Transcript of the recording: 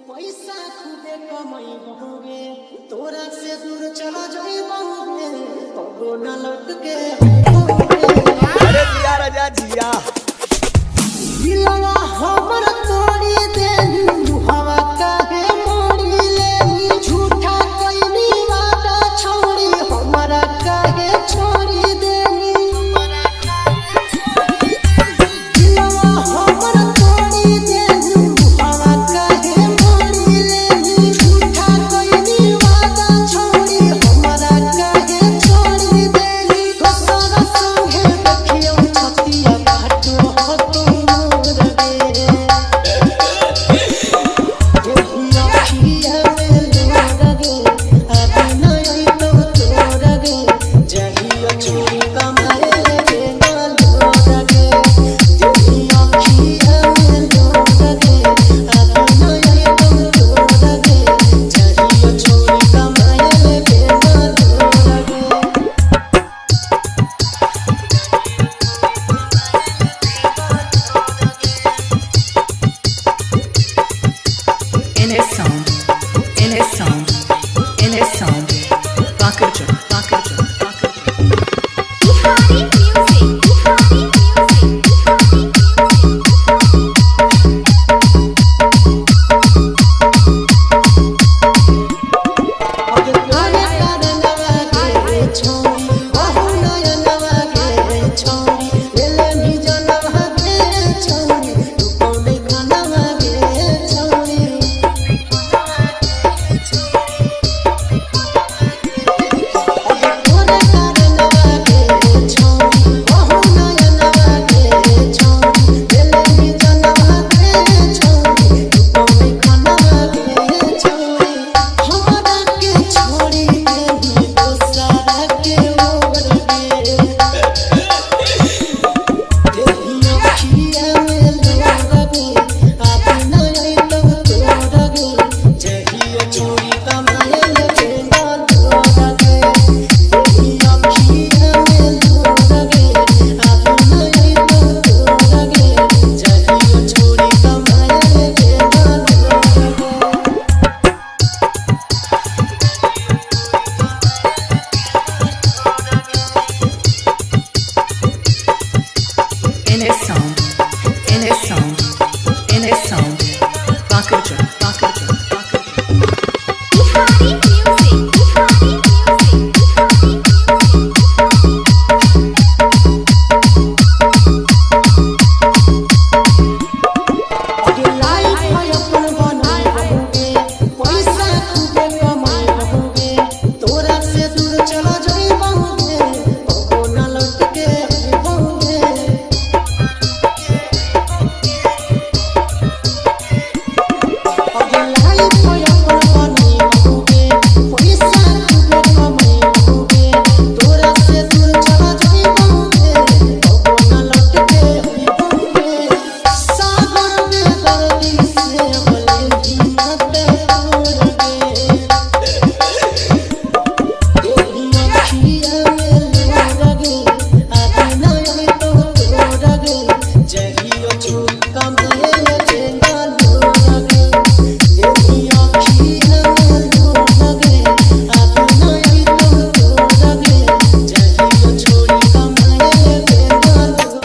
पैसा खुदे कमाई बहुगे तोरा से दूर चला जाई बहुगे तो न लौट के अरे जिया राजा जिया दिलवा हमर तोड़ी दे हवा काहे मोड़ी ले झूठा कइनी वादा छोड़ी हमरा काहे छोड़ी दे दिलवा हमर तोड़ी दे हवा काहे मोड़ी ले झूठा कइनी वादा छोड़ी हमरा काहे छोड़ी दे दोसर संगे देखियो छतिया बाटो हतो in his song.